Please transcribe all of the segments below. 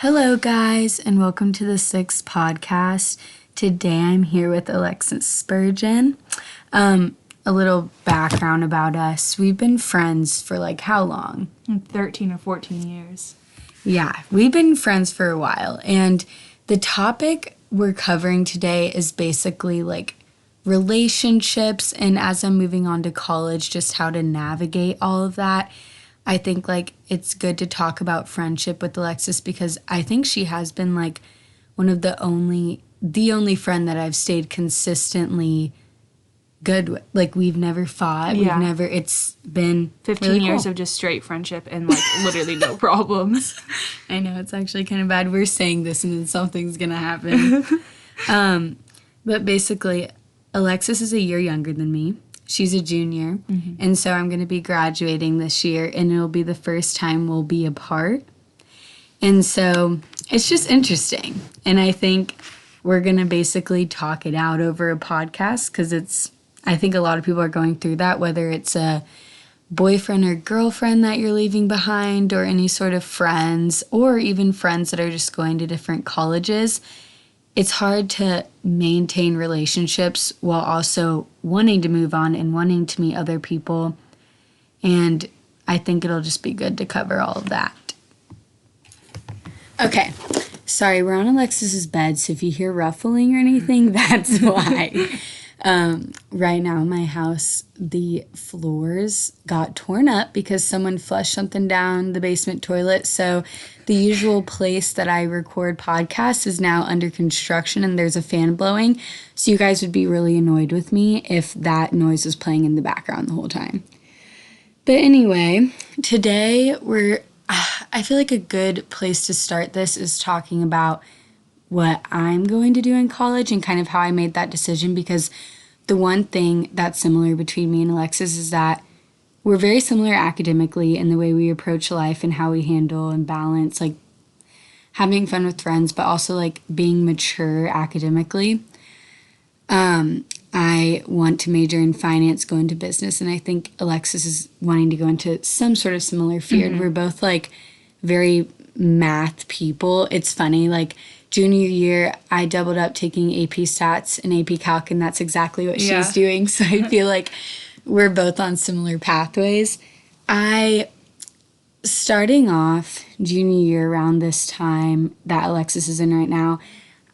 Hello, guys, and welcome to the Sixth Podcast. Today I'm here with Alexis Spurgeon. A little background about us. We've been friends for how long? 13 or 14 years. Yeah, we've been friends for a while. And the topic we're covering today is basically relationships. And as I'm moving on to college, just how to navigate all of that. I think it's good to talk about friendship with Alexis because I think she has been one of the only friend that I've stayed consistently good with. We've never fought. Yeah. It's been 15 really years cool. of just straight friendship and literally no problems. I know, it's actually kind of bad. We're saying this and then something's going to happen. But basically, Alexis is a year younger than me. She's a junior, and so I'm going to be graduating this year, and it'll be the first time we'll be apart. And so it's just interesting, and I think we're going to basically talk it out over a podcast because I think a lot of people are going through that, whether it's a boyfriend or girlfriend that you're leaving behind or any sort of friends or even friends that are just going to different colleges. It's hard to maintain relationships while also wanting to move on and wanting to meet other people. And I think it'll just be good to cover all of that. Okay. Sorry, we're on Alexis's bed, so if you hear ruffling or anything, that's why. Right now in my house, the floors got torn up because someone flushed something down the basement toilet. So the usual place that I record podcasts is now under construction and there's a fan blowing. So you guys would be really annoyed with me if that noise was playing in the background the whole time. But anyway, today I feel like a good place to start this is talking about what I'm going to do in college and kind of how I made that decision, because the one thing that's similar between me and Alexis is that we're very similar academically in the way we approach life and how we handle and balance having fun with friends, but also being mature academically. I want to major in finance, go into business, and I think Alexis is wanting to go into some sort of similar field. We're both very math people. It's funny, junior year, I doubled up taking AP Stats and AP Calc, and that's exactly what she's doing. So I feel like we're both on similar pathways. Starting off junior year around this time that Alexis is in right now,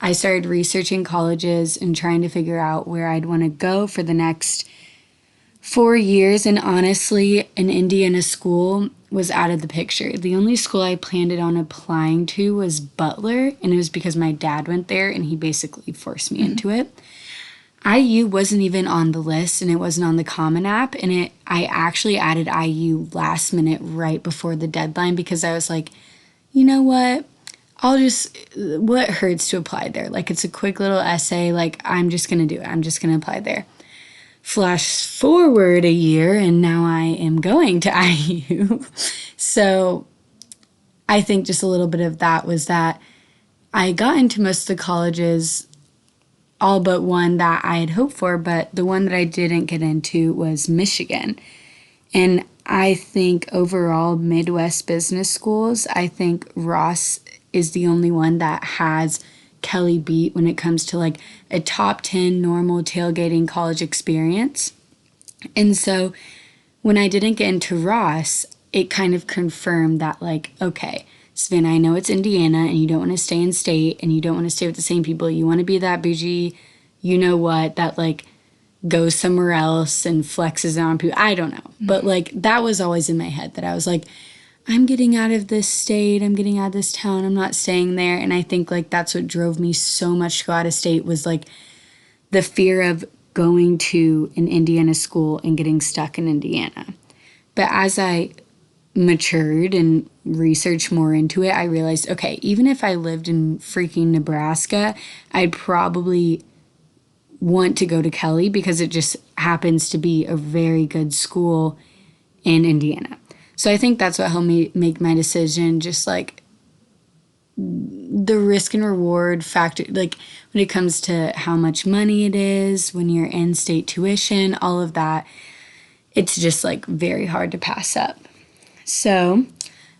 I started researching colleges and trying to figure out where I'd want to go for the next 4 years. And honestly, an Indiana school was out of the picture. The only school I planned on applying to was Butler, and it was because my dad went there and he basically forced me into it. IU wasn't even on the list and it wasn't on the Common App, and I actually added IU last minute right before the deadline because I was like, you know what? What hurts to apply there? It's a quick little essay. I'm just going to do it. I'm just going to apply there. Flash forward a year, and now I am going to IU. So I think just a little bit of that was that I got into most of the colleges, all but one that I had hoped for, but the one that I didn't get into was Michigan. And I think overall Midwest business schools, I think Ross is the only one that has Kelly beat when it comes to a top 10 normal tailgating college experience. And so when I didn't get into Ross, it kind of confirmed that okay, Savannah, I know it's Indiana and you don't want to stay in state and you don't want to stay with the same people. You want to be that bougie, you know what, that goes somewhere else and flexes on people. I don't know. But that was always in my head that I was I'm getting out of this state, I'm getting out of this town, I'm not staying there. And I think that's what drove me so much to go out of state was the fear of going to an Indiana school and getting stuck in Indiana. But as I matured and researched more into it, I realized, okay, even if I lived in freaking Nebraska, I'd probably want to go to Kelly because it just happens to be a very good school in Indiana. So I think that's what helped me make my decision, just the risk and reward factor, when it comes to how much money it is, when you're in state tuition, all of that, it's just very hard to pass up. So,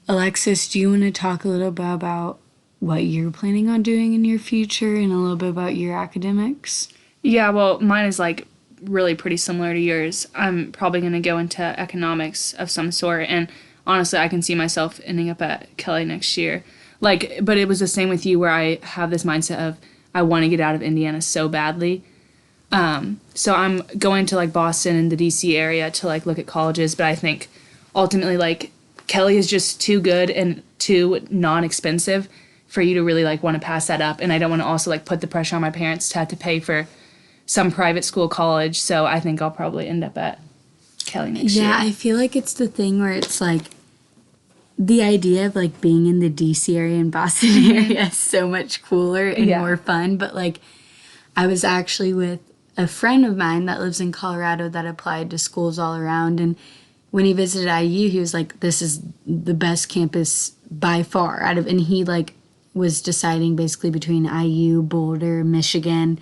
Alexis, do you want to talk a little bit about what you're planning on doing in your future and a little bit about your academics? Yeah, well, mine is like really pretty similar to yours. I'm probably going to go into economics of some sort, and honestly, I can see myself ending up at Kelly next year. Like, but it was the same with you, where I have this mindset of I want to get out of Indiana so badly. So I'm going to like Boston and the DC area to like look at colleges, but I think ultimately like Kelly is just too good and too non-expensive for you to really like want to pass that up, and I don't want to also like put the pressure on my parents to have to pay for some private school college, so I think I'll probably end up at Kelly next year. Yeah, I feel like it's the thing where it's like the idea of like being in the DC area and Boston area is so much cooler and more fun, but like I was actually with a friend of mine that lives in Colorado that applied to schools all around, and when he visited IU, he was like, this is the best campus by far and he like was deciding basically between IU, Boulder, Michigan.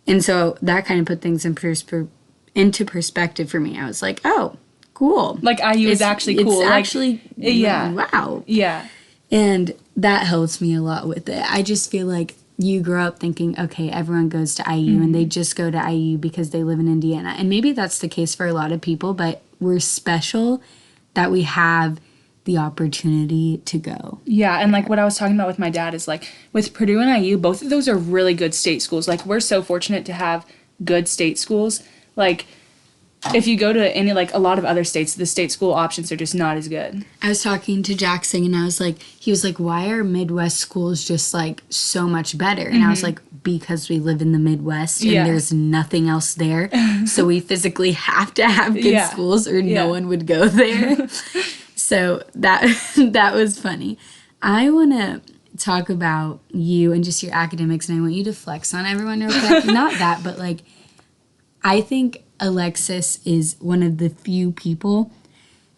And so that kind of put things into perspective for me. I was like, oh, cool. Like IU is actually cool. It's like, actually, wow. Yeah. And that helps me a lot with it. I just feel like you grow up thinking, okay, everyone goes to IU and they just go to IU because they live in Indiana. And maybe that's the case for a lot of people, but we're special that we have the opportunity to go. Yeah, and like what I was talking about with my dad is like with Purdue and IU, both of those are really good state schools. Like we're so fortunate to have good state schools. Like if you go to any like a lot of other states, the state school options are just not as good. I was talking to Jackson and he was like, why are Midwest schools just like so much better? And I was like, because we live in the Midwest and there's nothing else there. So we physically have to have good schools or no one would go there. So that was funny. I want to talk about you and just your academics, and I want you to flex on everyone real quick. Not that, but like, I think Alexis is one of the few people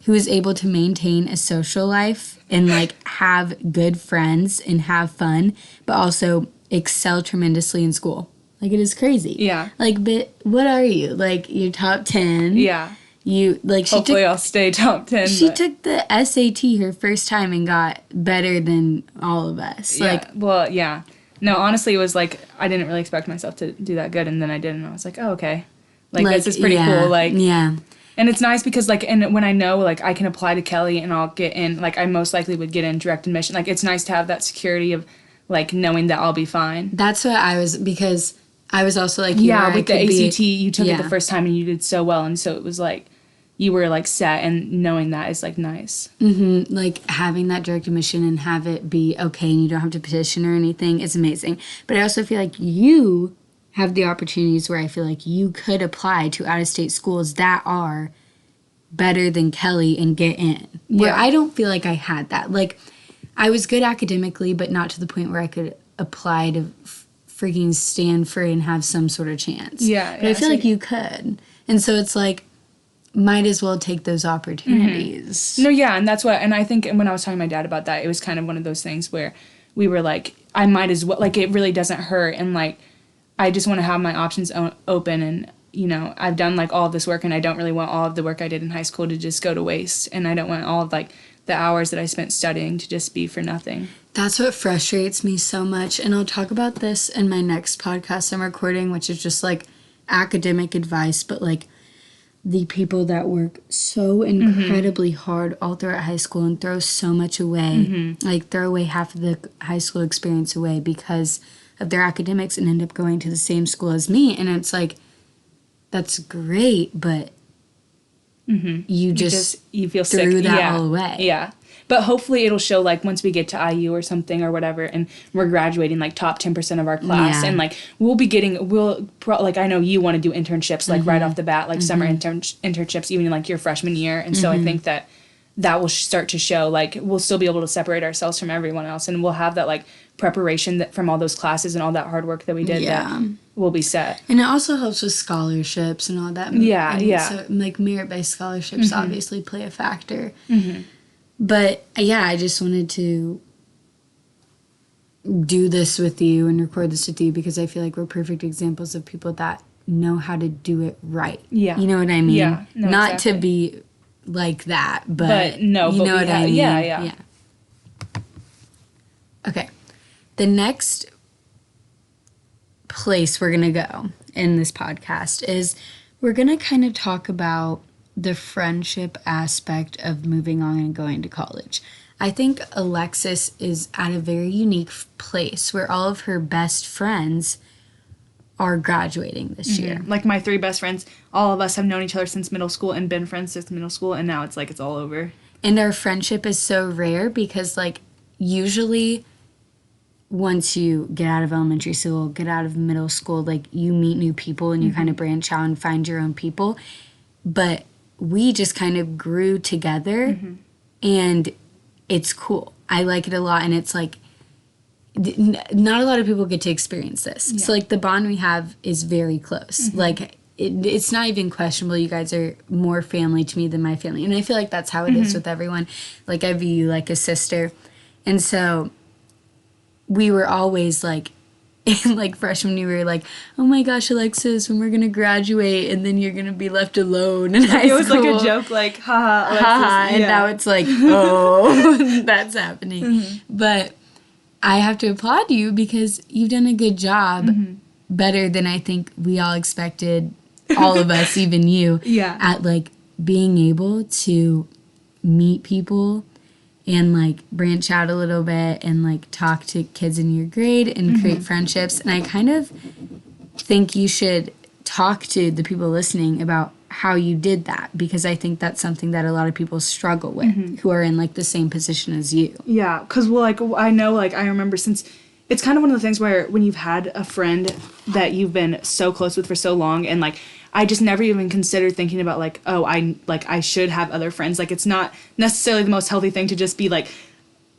who is able to maintain a social life and like have good friends and have fun, but also excel tremendously in school. Like, it is crazy. Yeah. Like, but what are you? Like, you're top 10. Yeah. You like hopefully I'll stay top 10. She took the SAT her first time and got better than all of us. Yeah. Like, well, yeah. No, honestly, it was like I didn't really expect myself to do that good, and then I did, and I was like, oh, okay. Like this is pretty cool. Like, yeah. And it's nice because like, and when I know like I can apply to Kelly and I'll get in, like I most likely would get in direct admission. Like it's nice to have that security of like knowing that I'll be fine. That's what I was, because I was also like, with the ACT, you took it the first time and you did so well, and so it was like you were like set, and knowing that is like nice. Mm-hmm. Like having that direct admission and have it be okay and you don't have to petition or anything is amazing. But I also feel like you have the opportunities where I feel like you could apply to out-of-state schools that are better than Kelly and get in. Where I don't feel like I had that. Like, I was good academically, but not to the point where I could apply to freaking Stanford and have some sort of chance. Yeah. But I feel like you could. And so it's like, might as well take those opportunities. Mm-hmm. No, yeah, and that's what, and I think when I was talking to my dad about that, it was kind of one of those things where we were like, I might as well, like, it really doesn't hurt, and like, I just want to have my options open, and, you know, I've done like all of this work, and I don't really want all of the work I did in high school to just go to waste, and I don't want all of like the hours that I spent studying to just be for nothing. That's what frustrates me so much, and I'll talk about this in my next podcast I'm recording, which is just like academic advice, but like the people that work so incredibly hard all throughout high school and throw so much away, like throw away half of the high school experience away because of their academics and end up going to the same school as me. And it's like, that's great, but you feel sick. Threw that all away. Yeah. But hopefully it'll show, like, once we get to IU or something or whatever, and we're graduating, like, top 10% of our class. Yeah. And, like, I know you want to do internships, like, right off the bat, like, summer internships, even, like, your freshman year. And so I think that will start to show, like, we'll still be able to separate ourselves from everyone else. And we'll have that, like, preparation that from all those classes and all that hard work that we did that will be set. And it also helps with scholarships and all that. Yeah. So, like, merit-based scholarships obviously play a factor. But, yeah, I just wanted to do this with you and record this with you because I feel like we're perfect examples of people that know how to do it right. Yeah. You know what I mean? Yeah. No, Not to be like that, but you know what I mean? Yeah. Okay. the next place we're going to go in this podcast is we're going to kind of talk about the friendship aspect of moving on and going to college. I think Alexis is at a very unique place where all of her best friends are graduating this year. Like my 3 best friends, all of us have known each other since middle school and been friends since middle school, and now it's like it's all over. And our friendship is so rare because, like, usually once you get out of elementary school, get out of middle school, like, you meet new people and you kind of branch out and find your own people. But we just kind of grew together, and it's cool. I like it a lot, and it's like, not a lot of people get to experience this. Yeah. So, like, the bond we have is very close. Like, it's not even questionable. You guys are more family to me than my family. And I feel like that's how it is with everyone. Like, I view you like a sister. And so we were always, like, in, like, freshman year, we were like, oh, my gosh, Alexis, when we're going to graduate, and then you're going to be left alone in high school. It was like a joke, like, haha, Alexis. Ha-ha, and now it's like, oh, that's happening. But I have to applaud you because you've done a good job, better than I think we all expected, all of us, even you, at, like, being able to meet people and, like, branch out a little bit and, like, talk to kids in your grade and create friendships. And I kind of think you should talk to the people listening about how you did that, because I think that's something that a lot of people struggle with who are in, like, the same position as you. Yeah, because, well, like, I know, like, I remember since it's kind of one of the things where when you've had a friend that you've been so close with for so long, and, like, I just never even considered thinking about, like, oh, I should have other friends. Like, it's not necessarily the most healthy thing to just be, like,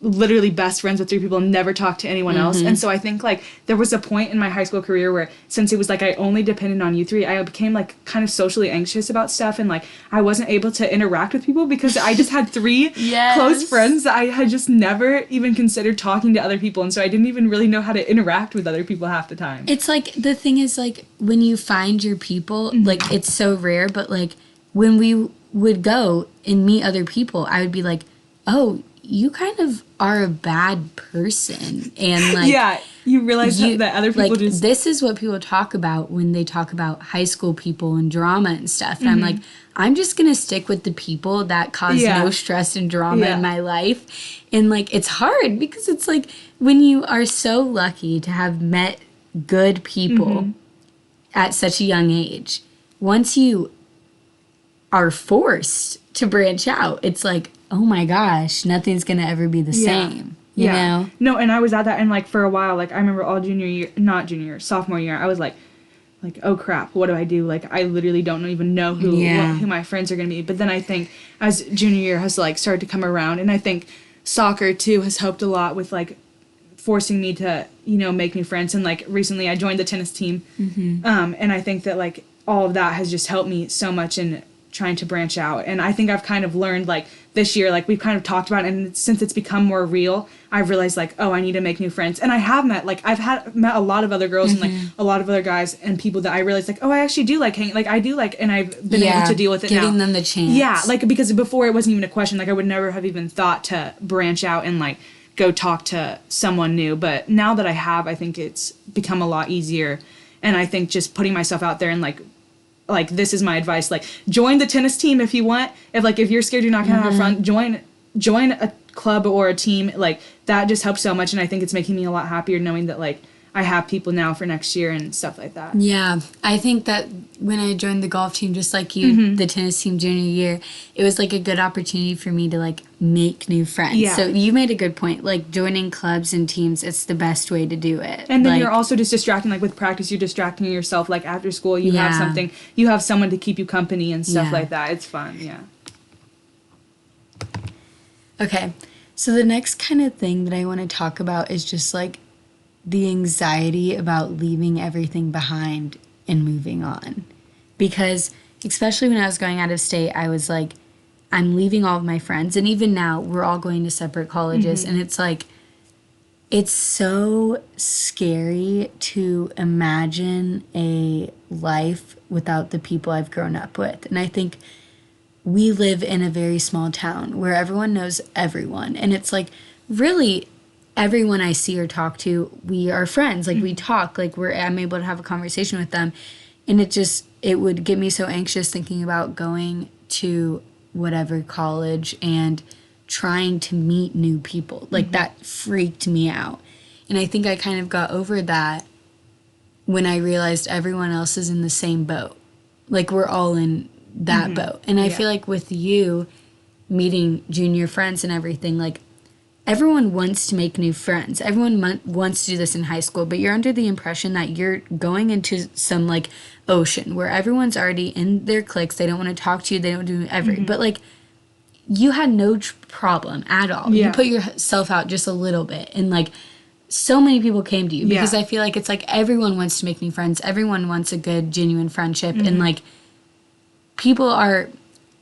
literally best friends with 3 people and never talk to anyone else. And so I think, like, there was a point in my high school career where, since it was like I only depended on you 3, I became, like, kind of socially anxious about stuff, and, like, I wasn't able to interact with people because I just had 3 close friends that I had just never even considered talking to other people, and so I didn't even really know how to interact with other people half the time. It's like, the thing is, like, when you find your people, like, it's so rare, but, like, when we would go and meet other people, I would be like, oh, you kind of are a bad person. And, like, yeah, you realize that other people, like, just, this is what people talk about when they talk about high school people and drama and stuff. And I'm like, I'm just going to stick with the people that cause no stress and drama in my life. And, like, it's hard because it's like, when you are so lucky to have met good people at such a young age, once you are forced to branch out, it's like, oh my gosh, nothing's gonna ever be the same. You know? No, and I was at that, and, like, for a while, like, I remember all sophomore year, I was like, oh crap, what do I do? Like, I literally don't even know who my friends are gonna be. But then I think as junior year has, like, started to come around, and I think soccer too has helped a lot with, like, forcing me to, you know, make new friends. And, like, recently I joined the tennis team, and I think that, like, all of that has just helped me so much in trying to branch out. And I think I've kind of learned, like, this year, like, we've kind of talked about it, and since it's become more real, I've realized, like, oh, I need to make new friends. And I have met, like, met a lot of other girls and, like, a lot of other guys and people that I realized, like, oh, I actually do like hanging, like, I do like, and I've been able to deal with it now. Giving them the chance. Yeah, like, because before it wasn't even a question. Like, I would never have even thought to branch out and, like, go talk to someone new. But now that I have, I think it's become a lot easier. And I think just putting myself out there and, like, this is my advice, like, join the tennis team if you want. If you're scared you're not gonna have fun, join a club or a team. Like, that just helps so much, and I think it's making me a lot happier knowing that, like, I have people now for next year and stuff like that. Yeah, I think that when I joined the golf team, just like you, the tennis team junior year, it was, like, a good opportunity for me to, like, make new friends. Yeah. So you made a good point. Like, joining clubs and teams, it's the best way to do it. And then, like, you're also just distracting, like, with practice, you're distracting yourself. Like, after school, you have someone to keep you company and stuff like that. It's fun, Okay, so the next kind of thing that I want to talk about is just, like, the anxiety about leaving everything behind and moving on. Because especially when I was going out of state, I was like, I'm leaving all of my friends. And even now, we're all going to separate colleges. And it's like, it's so scary to imagine a life without the people I've grown up with. And I think we live in a very small town where everyone knows everyone. And it's like, really, everyone I see or talk to, we are friends. Like, we talk. Like, I'm able to have a conversation with them. And it would get me so anxious thinking about going to whatever college and trying to meet new people. Like, that freaked me out. And I think I kind of got over that when I realized everyone else is in the same boat. Like, we're all in that boat. And I feel like with you meeting junior friends and everything, like, everyone wants to make new friends. Everyone wants to do this in high school, but you're under the impression that you're going into some, like, ocean where everyone's already in their cliques. They don't want to talk to you. They don't do everything. But, like, you had no problem at all. Yeah. You put yourself out just a little bit, and, like, so many people came to you because I feel like it's like everyone wants to make new friends. Everyone wants a good, genuine friendship. And, like, people are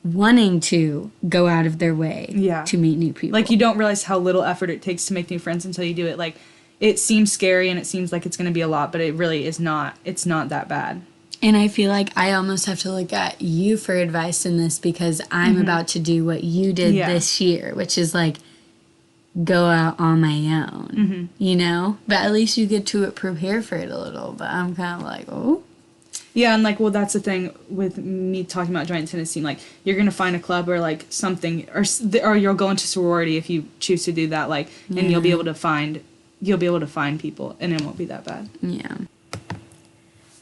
wanting to go out of their way to meet new people. Like, you don't realize how little effort it takes to make new friends until you do it. Like, it seems scary and it seems like it's going to be a lot, but it really is not. It's not that bad. And I feel like I almost have to look at you for advice in this because I'm about to do what you did this year, which is, like, go out on my own, you know? But at least you get to prepare for it a little. But I'm kind of like, oh. Yeah, and, like, well, that's the thing with me talking about joining tennis team. Like, you're going to find a club or, like, something, or you'll go into sorority if you choose to do that, like, and you'll be able to find people, and it won't be that bad. Yeah.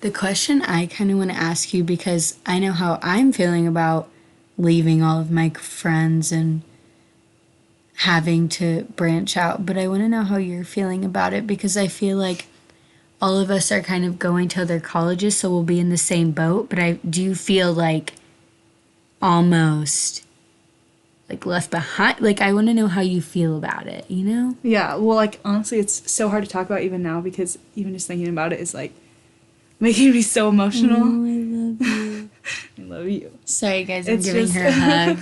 The question I kind of want to ask you, because I know how I'm feeling about leaving all of my friends and having to branch out, but I want to know how you're feeling about it, because I feel like all of us are kind of going to other colleges, so we'll be in the same boat, but I do feel like almost, like, left behind. Like, I want to know how you feel about it, you know? Yeah, well, like, honestly, it's so hard to talk about even now, because even just thinking about it is, like, making me so emotional. Oh, I love you. I love you. Sorry, guys, I'm giving her a hug.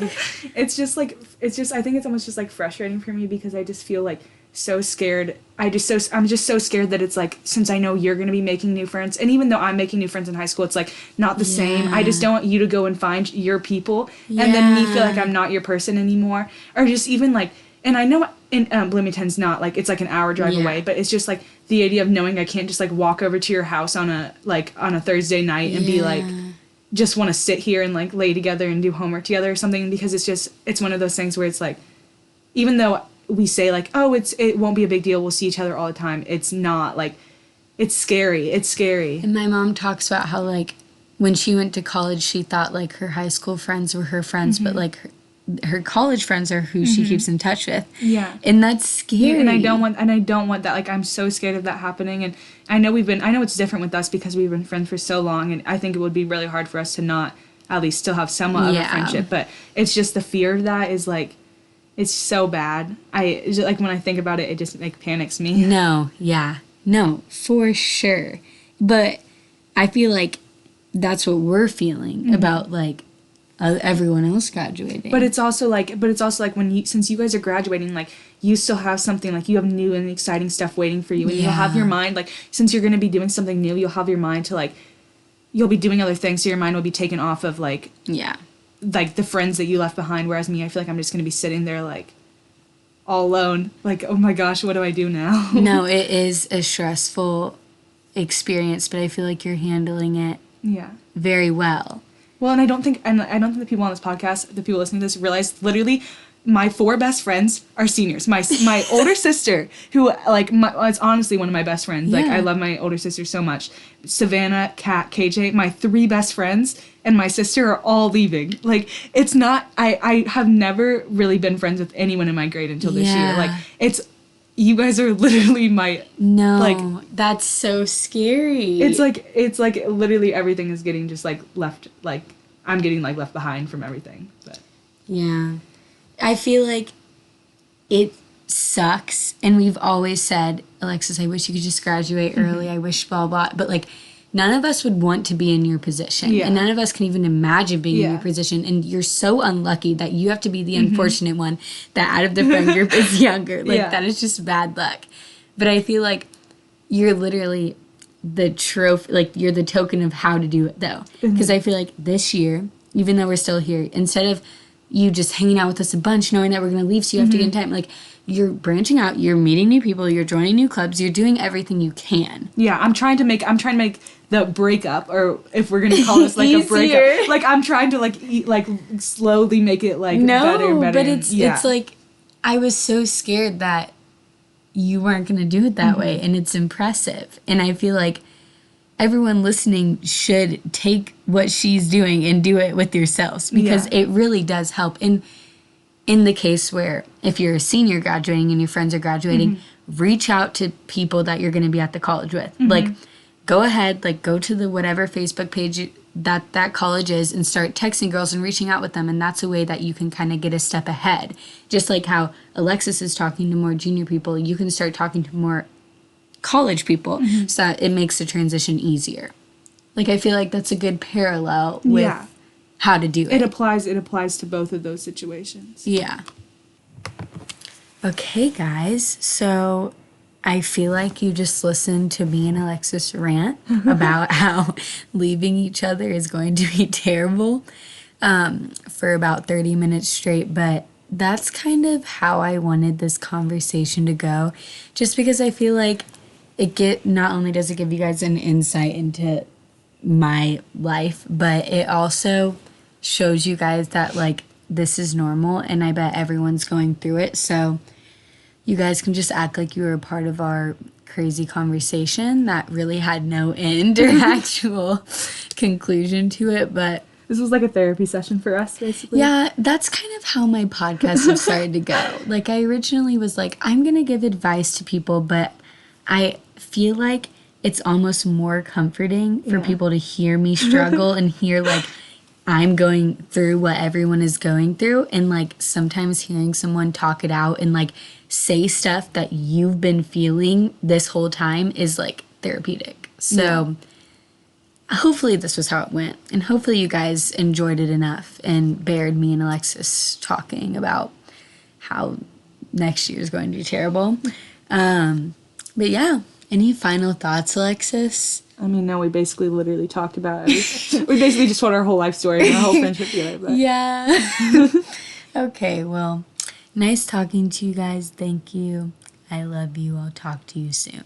I think it's almost just, like, frustrating for me, because I just feel, like, so scared. I'm just so scared that it's, like, since I know you're going to be making new friends, and even though I'm making new friends in high school, it's, like, not the same. I just don't want you to go and find your people, and then me feel like I'm not your person anymore, or just even, like, and I know in Bloomington's not, like, it's, like, an hour drive away, but it's just, like, the idea of knowing I can't just, like, walk over to your house on a Thursday night and be, like, just want to sit here and, like, lay together and do homework together or something, because it's one of those things where it's, like, even though we say, like, oh, it won't be a big deal, we'll see each other all the time, it's not. Like, it's scary. And my mom talks about how, like, when she went to college, she thought, like, her high school friends were her friends, but, like, her college friends are who she keeps in touch with. Yeah. And that's scary. Yeah, and I don't want that. Like, I'm so scared of that happening, and I know it's different with us because we've been friends for so long, and I think it would be really hard for us to not at least still have somewhat of a friendship, but it's just the fear of that is, like, it's so bad. Like, when I think about it, it just, like, panics me. No, for sure. But I feel like that's what we're feeling about, like, everyone else graduating. But it's also like since you guys are graduating, like, you still have something, like, you have new and exciting stuff waiting for you, and you'll have your mind, like, since you're going to be doing something new, you'll have your mind to, like, you'll be doing other things, so your mind will be taken off of, like, like, the friends that you left behind, whereas me, I feel like I'm just going to be sitting there, like, all alone, like, oh my gosh, what do I do now? No, it is a stressful experience, but I feel like you're handling it very well. Well, and I don't think the people on this podcast, the people listening to this, realize literally my 4 best friends are seniors. My older sister, who, like, it's honestly one of my best friends. Like, I love my older sister so much. Savannah, Kat, KJ, my 3 best friends, and my sister are all leaving. Like, it's not, I have never really been friends with anyone in my grade until this year. Like, you guys are literally my... No, like, that's so scary. It's like literally everything is getting just, like, left, like, I'm getting, like, left behind from everything. But yeah. I feel like it sucks, and we've always said, Alexis, I wish you could just graduate early, I wish blah, blah, but, like, none of us would want to be in your position, and none of us can even imagine being in your position, and you're so unlucky that you have to be the unfortunate one that out of the friend group is younger. Like, that is just bad luck. But I feel like you're literally the trophy, like, you're the token of how to do it, though, because I feel like this year, even though we're still here, instead of you just hanging out with us a bunch, knowing that we're going to leave, so you have to get in time. Like, you're branching out, you're meeting new people, you're joining new clubs, you're doing everything you can. Yeah, I'm trying to make the breakup, or if we're gonna call this like a breakup, like I'm trying to like slowly make it like better and better. But it's like, I was so scared that you weren't gonna do it that way, and it's impressive. And I feel like everyone listening should take what she's doing and do it with yourselves, because it really does help. And in the case where if you're a senior graduating and your friends are graduating, reach out to people that you're going to be at the college with. Like, go ahead, like, go to the whatever Facebook page that college is and start texting girls and reaching out with them. And that's a way that you can kind of get a step ahead. Just like how Alexis is talking to more junior people, you can start talking to more college people so that it makes the transition easier. Like, I feel like that's a good parallel with how to do it. It applies to both of those situations. Yeah. Okay, guys. So I feel like you just listened to me and Alexis rant about how leaving each other is going to be terrible for about 30 minutes straight. But that's kind of how I wanted this conversation to go, just because I feel like not only does it give you guys an insight into my life, but it also shows you guys that, like, this is normal, and I bet everyone's going through it. So you guys can just act like you were a part of our crazy conversation that really had no end or actual conclusion to it. But this was like a therapy session for us, basically. Yeah, that's kind of how my podcast have started to go. Like, I originally was like, I'm going to give advice to people, but I feel like it's almost more comforting for people to hear me struggle and hear, like, I'm going through what everyone is going through. And, like, sometimes hearing someone talk it out and, like, say stuff that you've been feeling this whole time is, like, therapeutic. So hopefully this was how it went. And hopefully you guys enjoyed it enough and bared me and Alexis talking about how next year is going to be terrible. But yeah, any final thoughts, Alexis? I mean, no, we basically literally talked about everything. We basically just told our whole life story and our whole friendship together. But. Yeah. Okay, well, nice talking to you guys. Thank you. I love you. I'll talk to you soon.